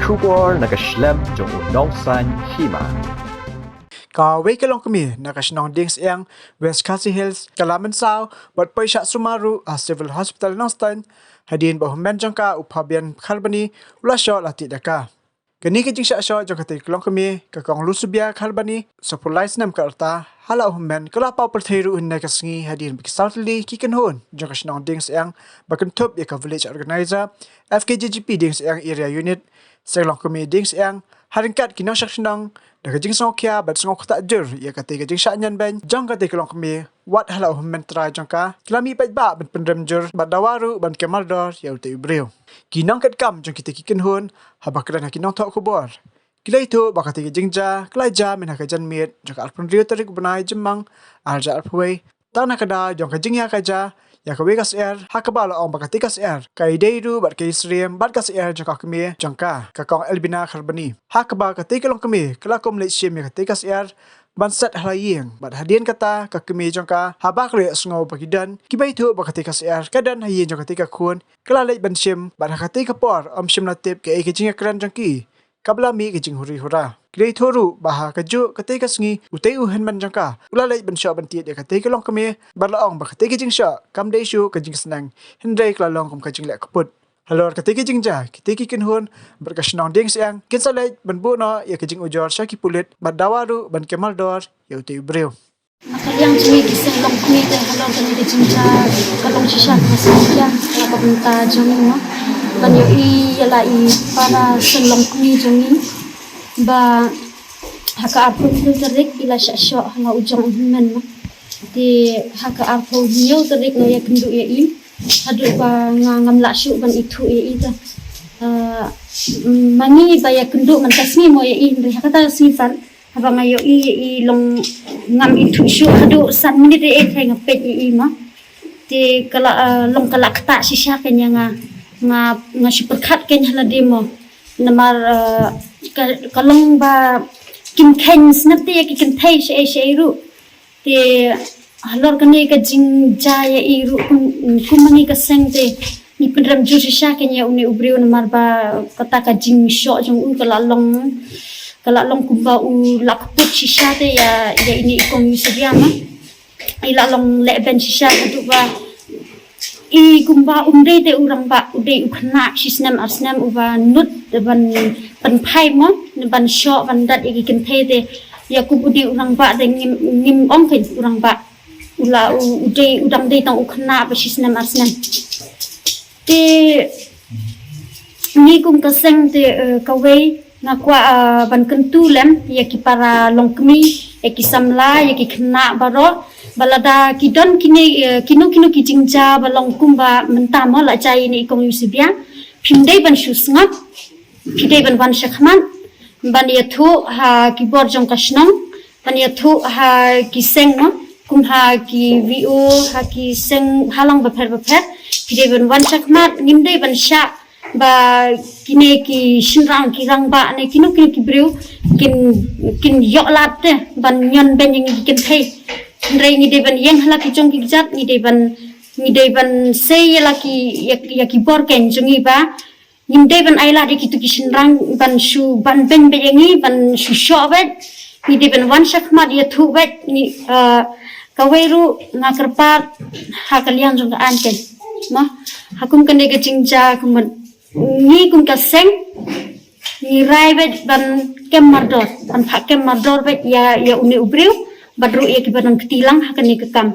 Kubor nakaslem jong udongsan Hima. Kaway ka Longkmie nakasinong dings yang West Khasi Hills kalaman sao buat paisyak sumaru civil hospital Nostan hadin ba Hynmen jangka upabian khalbani ula Shoh lati daka. Kini kejing Shoh jangka ti Longkmie kakong lusubia khalbani sepulais nam ka erta hala Hynmen kelapa pertheru unna kasngi hadin bikisaltli kikenhon jangka sinong dings yang bakentup ya ka village organizer FKJGP dings yang area unit Seng Longkmie dings yang haringkat kinang syaksinang dah kajing songkia bat songok tak jer ia kata kajing syaknyan ben jang kata Longkmie wat halau Hynmen try jangka kelami baik ba ben Pynrem jer bat dawaru ban kemaldor ya utai ubreu kinang kat kam jang kita kiken hun habakran kinang tok kubor kila itu bakati kajing ja kelaja men hakajan mit jangka alpun riu tarik benai jemang arja alpui tanah kada jang kajing ya kaja ya kawe kas air hakabala ong bakati kas air kai deiru bat kai sriem bat kas air jangka kemi jangka kakong elbina kharbani hakaba kati Longkmie kelakom le sim ya kati kas air ban set halaying bat hadian kata kakemi jangka habak le sngo bagidan kibai tu bakati kas air kadan hayin jangka tika kun kelale ban sim bat hakati kapor om sim latip ke kejing kran jangki kabla mi kejing huri hura Kiri thoru baha kaju kate kasngi utei Hynmen jangka ulalai ban Shoh ban tiet ya kate Longkmie barlaong ba kate kejing Shoh kam dei shu kejing senang hindai klalong kum kejing lek kaput halor kate kejing ja kite kiken hun berkasnong ding siang kinsalai ban bu no ya kejing ujor syaki pulit badawaru ban kemaldor ya utei breu Makaliang cumi kisah Longkmie dan halor dan kejing ja kalong shisha masakya la kabunta jongi no ban yo I yala I para Seng Longkmie jongi ba haka arpo tarik ila Shoh hala ujang Hynmen di haka arpo hiyo tarik no ya kendu ya I hadu ba ngam la syu ban itu ya I ta mangi ba ya kendu man kasmi mo ya I ndri haka ta sifan haba ngayo I long ngam itu syu hadu san minit e kai ngapet I ma di kala long kala kata sisya kenya nga super khat kenya hala demo Namar kalong ba kim ken snapte ya ki kentai she ru te halor kane ka jing ja ya I ru kumani ka Seng te ni Pynrem ju sha kenya uni ubriu Namar ba kata ka jing Shoh jong u kala long kumba u lakput shisha te ya ini ikong yusiama ila long le ben shisha tu ba I kumba umde te urang ba ude ukna shisnam arsnam uba nut ban pai mo ban Shoh ban dat iki kenthe te ya kubudi urang ba de ngim ong ke urang ba ula ude udang de tang ukna ba shisnam arsnam te ni kum ka Seng te kawe ngakwa ban kentu lem ya ki para Longkmie ya ki samla ya ki khna baro balada kidon kini kijing ja balong kumba mentamo la chai ni kong yusibia phindai ban shusngat phidai ban shakhman ban yathu ha kibor jong kashnong ban yathu ha ki Seng no kum ha ki vo ha ki Seng halang ba pher phidai ban shakhmat ngimdai ban sha ba kine ki shinrang ki rang ba ne ki breu kin yok lat te ban nyon ben yang kin thei Ndrai ni deban yang hala ki jong ki jat ni deban sei la ki ya ki bor ken jongi ba ni deban aila de ki tu ki shinrang ban shu ban ben be yangi ban shu Shoh bet ni deban wan shakma dia thu bet ni kaweru ngakerpat hakaliang jong ka anken ma hakum kan de ka jingja kum ni kum ka Seng ni rai bet ban kemardor ban phak kemardor bet ya uni ubriu badru ya kibaran ketilang hakan ni kekam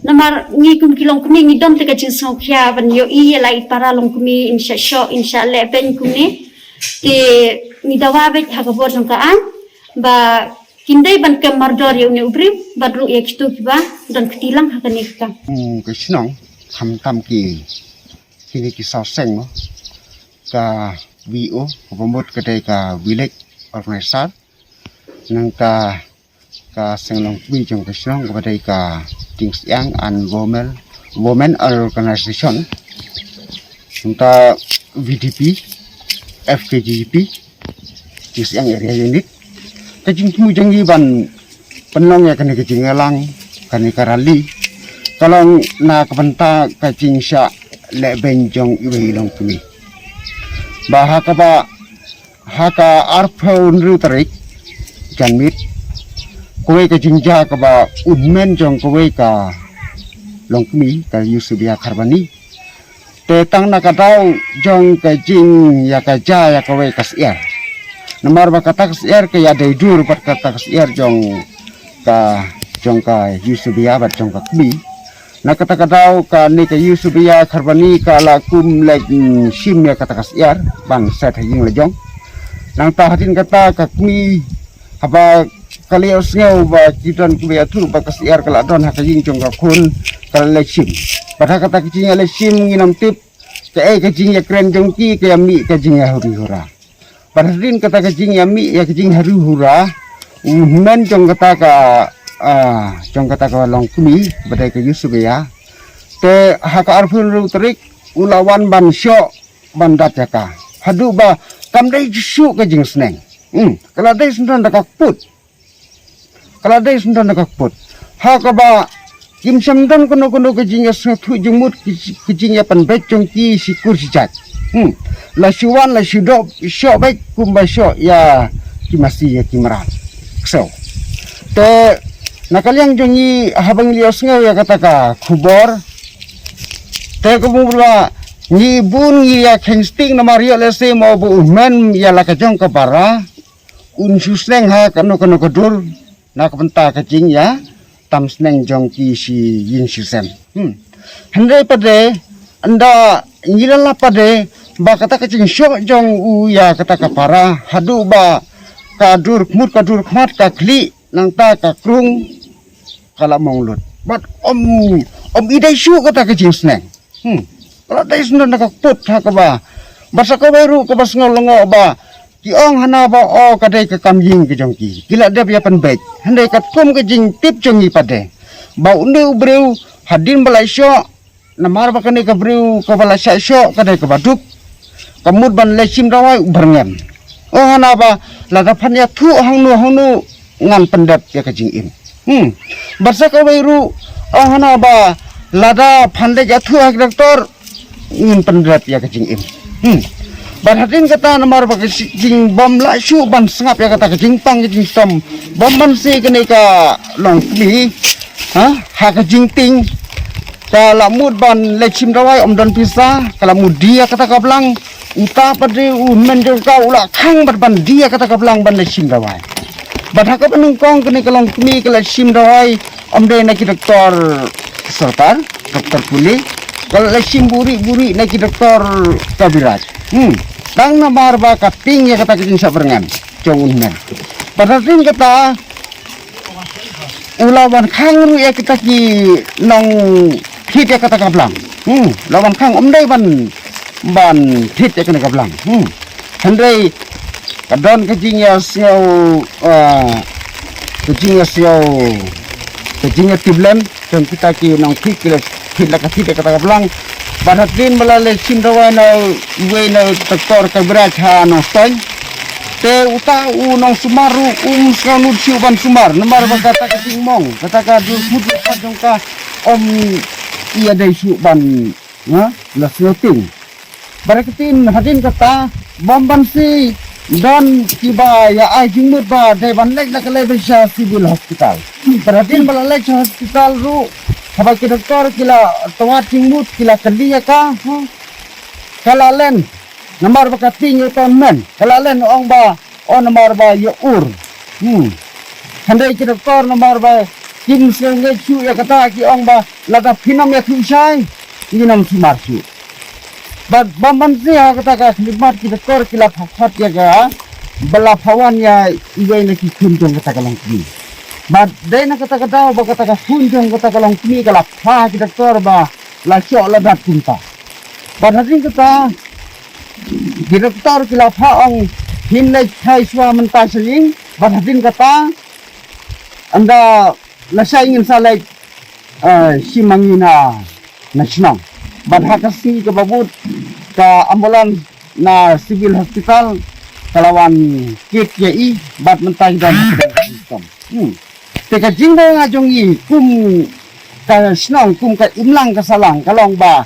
Namar ni kum ki Longkmie ni dom te ka jing songkhya ban yo I lai para Longkmie insya Shoh insya le ben kum ni te ni dawa bet hakabor jong ka an ba kindai ban ke mardor ya uni ubri badru ya kitu kiba dan ketilang hakan ni kekam cái sinong ham ki kini ki Shoh Seng no ka vo bomot ka dai ka village organizer nang ka Seng Longkmie jong ka sinong ka dai ka things young and women organization kita VDP FKJP things young area unit kajing mu jangi ban penong ya kan kajing elang kan karali kalau na kapenta kajing sya le benjong iwi Longkmie bahaka ba haka arpon rutarik janmit kowe ka jingja ka ba Hynmen jong kowe ka Longkmie ka Yusubia Kharbani te tang na ka daw jong ka jing ya ka ja ya kowe ka Syiar Namar ba kata Syiar ke ya dai dur pat kata Syiar jong ka Yusubia bat jong ka Kmi na kata daw ka ni ka Yusubia Kharbani ka la kum lek sim ya kata Syiar ban set ying le jong nang ta hatin kata ka Kmi haba kaliau sengau ba kidan kuya tu ba ka Syiar kala don ha ka ying jong ka kun kala le sim pada kata kecing le sim nginam tip ka kecing ya kren jong ki ka mi ka jing ya huri hura pada din kata kecing ya mi ya kecing hari hura Hynmen jong kata ka Longkmie badai ka Yusubia te haka arfun ru terik ulawan ban Shoh ban dataka hadu ba kam dai jisu ka jing sneng kala dai sundan da kakput haka ba kim samdan kono ka jing ya thu jumut ki jing ya pan bet jong ki sikur sijat la shuwan la shudop Shoh bet kumba Shoh ya kimasi ya kimran so te nakaliang jongi habang lios ngau ya kata ka khubor te kumubra ni bun ya kengsting na mario lese mo bu Hynmen ya la ka jong ka para unsusneng ha kanu kadur na kapenta ka jing ya tam sneng jong ki si yin sisem handai pade anda ngilala pade ba kata ka jing Shoh jong u ya kata ka para hadu ba kadur khmat ka kli nang ta ka krung kala monglut bat om idai shu kata ka jing sneng kala dai sundan ka put ha ka ba basa ka beru ka bas ngolongo ba ki ong hana ba o ka dai ka kam ying ki jong ki kila dep ya pan bet handai ka kum ka jing tip jong i pade ba unde ubreu hadin balai Shoh namar ba kane ka breu ka balai Shoh ka dai ka baduk kamut ban lesim rawai berngem oh hana ba la da pan ya thu hangnu ngan pendap ya ka jing im basa ka beru oh hana ba lada phande ja thu hak doktor ngin pendap ya ka jing im ban hatin kata namar ba jing bom la shu ban sngap ya kata ka jing pang jing som bom ban si kene ka Longkmie ha ka jing ting ka lamut ban lechim rawai om don pisa kala mudia kata ka blang uta pade Hynmen jong ka ula khang ban dia kata ka blang ban lechim rawai ban ha ka penungkong kene ka Longkmie ka lechim rawai om de na ki doktor sartar doktor puli kalau lechim buri na ki doktor kabiraj tang namar ba ka ting ya kata ka jing sabrengan jong Hynmen pada tin kata ulawan khang ru ya kita ki nong hit ya kata kablang lawan khang omdai ban hit ya kena kablang handai kadon kejing ya siau kejing ya tiblem jong kita ki nong hit la ka hit ya kata kablang badatin balale cindawai na we na tektor kabrat ha no stoy te uta nong sumaru skanu ban sumar namar ba kata kejing mong kata ka dur mudu ka jong ka om ia dai su ban la sloting baraketin hadin kata bomban si dan tiba ya ai jingmut ba dai ban lek na kale Shah civil hospital baratin balale hospital ru haba ki doktor kila tawat jingmut kila kaliya ka kalalen namar ba kating yo Hynmen kalalen ong ba on namar ba yo handai ki doktor namar ba kim senge chu ya kata ki ong ba lada Pynrem ya thu sai inam sumar chu ba bamban si ha kata ka khidmat ki doktor kila phat ya ga bala phawan ya igai na ki khun jong kata ka Longkmie ba dai na kata ba kata ka khun jong kata ka Longkmie kala pha ki doktor ba la Shoh la dat kunta ba hadin kata ki doktor kila pha ong hinle thai swa menta sing ba hadin kata anda lasa ingin salai si mangina nasional badhakasi ke babut ka ambulan na civil hospital kalawan kit yai bad mentai dan sistem teka jingda ngajong i kum ka snong kum ka imlang ka salang kalong ba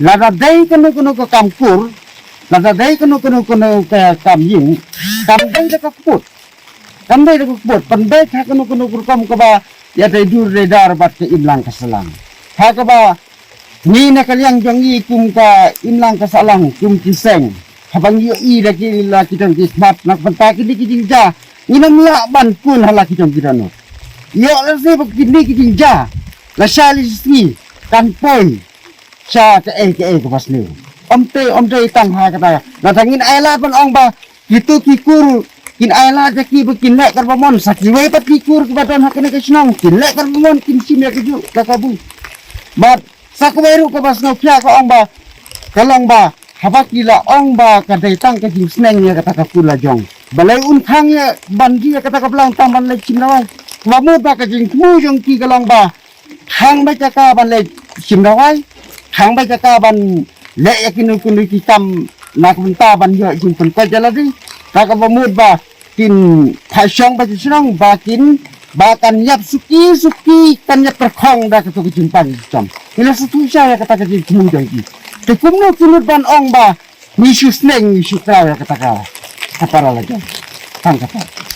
lada dai kanu ka kamkur Nada dai kono ka kam ying kam dai da ka put kam dai da ka put pandai ka kono kam ka ba ya dai dur dai dar bat ke imlang ka salang ha ka ba ni na kaliang jong yi kum ka imlang ka salang kum ki seng habang yo i da ki la ki tong ki smart nak panta ki di ja ni nam la ban pun hala ki tong ki no yo la se ba ki ni ki ja la shali si kan poi Shah ke pas ni. Om te tang ha kata. Na tangin aila pan ong ba gitu kikur kin aila ja ki bekin lek kar pamon saki wei pat kikur ke badan hak ne ke snong kin lek kar pamon kin sim ya ke ju ka kabu. Bat sakweru ke pas no kya ka ong ba kalong ba haba kila ong ba ka dai tang ke jing sneng ya kata ka pula jong. Balai un khang ya banji ya kata ka blang tang ban le chim nawai. Mamu ba ka jing mu jong ki kalong ba hang ba ka ban le chim nawai. Hang ba ka ban le yakin kun ki kam nak benta ban yo jin pun ka jaladi ka ka bamud ba kin thasyong ba sinong ba kin ba kan yap suki kan yap perkhong da ka tu jin pan jam ila satu sya ya kata ka jin mu jang ki te kumno kunut ban ong ba ni shu sneng ni shu tra ya kata ka kapara la jam tang kata